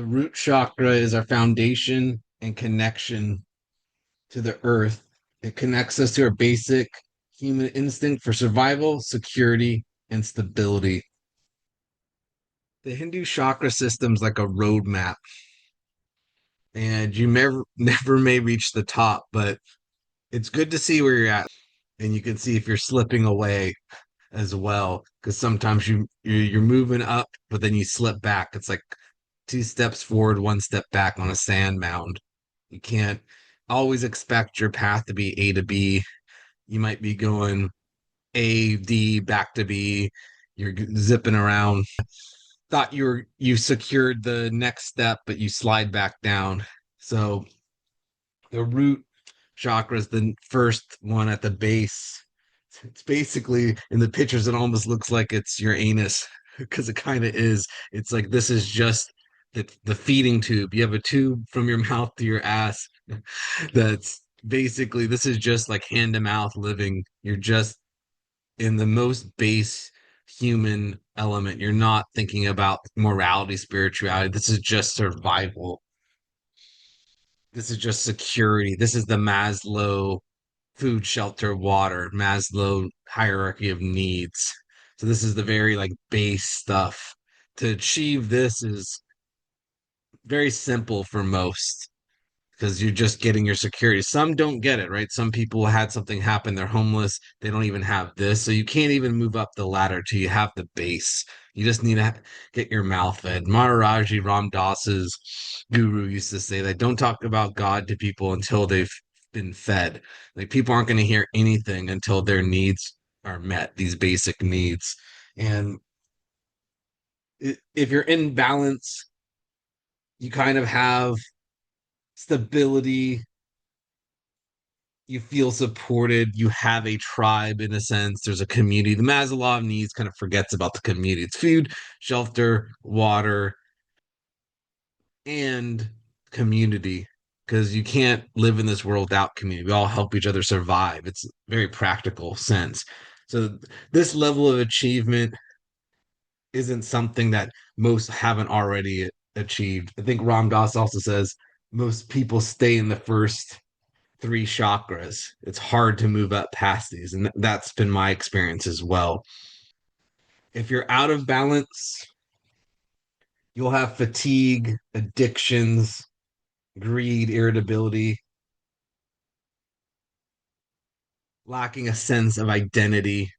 The root chakra is our foundation and connection to the earth. It connects us to our basic human instinct for survival, security, and stability. The Hindu chakra system's like a roadmap, and you never may reach the top, but it's good to see where you're at, and you can see if you're slipping away as well. Because sometimes you're moving up, but then you slip back. It's like two steps forward, one step back on a sand mound. You can't always expect your path to be A to B. You might be going A, D, back to B. You're zipping around. Thought you secured the next step, but you slide back down. So the root chakra is the first one at the base. It's basically in the pictures, it almost looks like it's your anus because it kind of is. It's like this is just the feeding tube. You have a tube from your mouth to your ass. That's basically this is just like hand to mouth living. You're just in the most base human element. You're not thinking about morality, spirituality. This is just survival. This is just security. This is the Maslow food, shelter, water, Maslow hierarchy of needs. So this is the very like base stuff. To achieve this is very simple for most because you're just getting your security. Some don't get it, right? Some people had something happen, they're homeless, they don't even have this. So you can't even move up the ladder till you have the base. You just need to get your mouth fed. Maharaji Ram Dass's guru used to say that don't talk about God to people until they've been fed. Like people aren't going to hear anything until their needs are met, these basic needs. And if you're in balance, you kind of have stability, you feel supported, you have a tribe in a sense, there's a community. The Maslow of needs kind of forgets about the community. It's food, shelter, water, and community. Because you can't live in this world without community. We all help each other survive. It's a very practical sense. So this level of achievement isn't something that most haven't already achieved. I think Ram Dass also says most people stay in the first three chakras. It's hard to move up past these. And that's been my experience as well. If you're out of balance, you'll have fatigue, addictions, greed, irritability, lacking a sense of identity.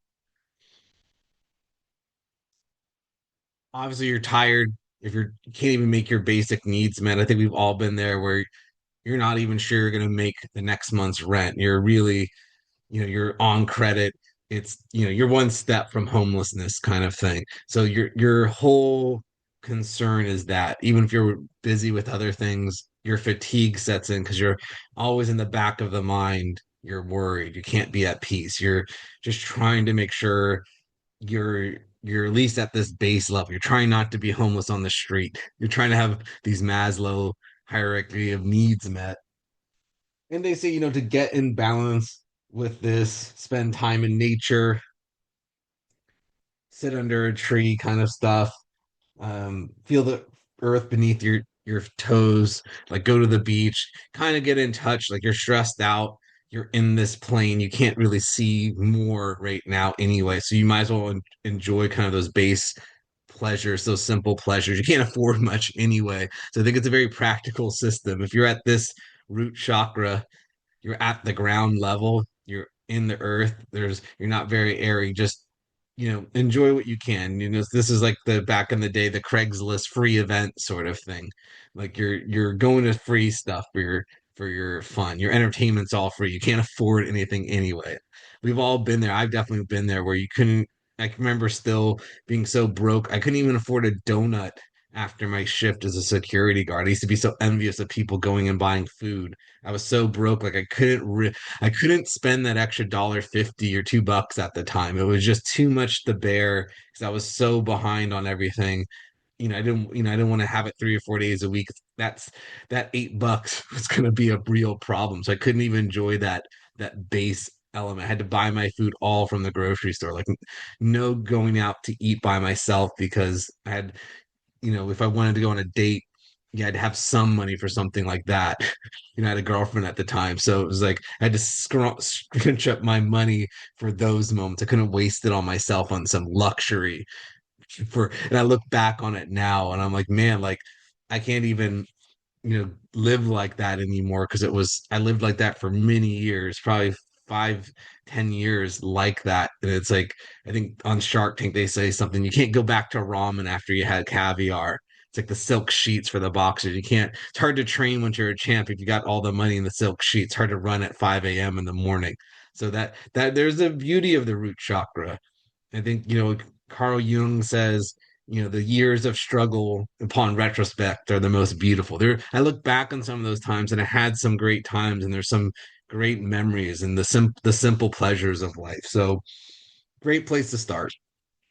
Obviously, you're tired if you can't even make your basic needs met. I think we've all been there where you're not even sure you're going to make the next month's rent. You're really you're on credit. It's you're one step from homelessness kind of thing. So your whole concern is that even if you're busy with other things, your fatigue sets in because you're always in the back of the mind. You're worried, you can't be at peace, you're just trying to make sure you're you're at least at this base level. You're trying not to be homeless on the street. You're trying to have these Maslow hierarchy of needs met. And they say, to get in balance with this, spend time in nature, sit under a tree kind of stuff, feel the earth beneath your toes, like go to the beach, kind of get in touch, like you're stressed out, you're in this plane, you can't really see more right now anyway. So you might as well enjoy kind of those base pleasures, those simple pleasures. You can't afford much anyway. So I think it's a very practical system. If you're at this root chakra, you're at the ground level, you're in the earth, you're not very airy, just enjoy what you can. This is like the back in the day, the Craigslist free event sort of thing. Like you're going to free stuff for your fun. Your entertainment's all free. You can't afford anything anyway. We've all been there. I've definitely been there where you couldn't. I can remember still being so broke. I couldn't even afford a donut after my shift as a security guard. I used to be so envious of people going and buying food. I was so broke, like I couldn't spend that extra $1.50 or $2 at the time. It was just too much to bear because I was so behind on everything. I didn't want to have it 3 or 4 days a week. That $8 was going to be a real problem. So I couldn't even enjoy that base element. I had to buy my food all from the grocery store. Like no going out to eat by myself because I had, if I wanted to go on a date, you had to have some money for something like that. I had a girlfriend at the time, so it was like I had to scrunch up my money for those moments. I couldn't waste it on myself on some luxury and I look back on it now and I'm like, man, like I can't even live like that anymore because I lived like that for many years, probably 5, 10 years like that. And it's like I think on Shark Tank they say something, you can't go back to ramen after you had caviar. It's like the silk sheets for the boxers. You can't, it's hard to train once you're a champ if you got all the money in the silk sheets. It's hard to run at 5 a.m. in the morning. So that there's the beauty of the root chakra. I think, Carl Jung says, the years of struggle upon retrospect are the most beautiful. I look back on some of those times and I had some great times and there's some great memories and the simple pleasures of life. So great place to start.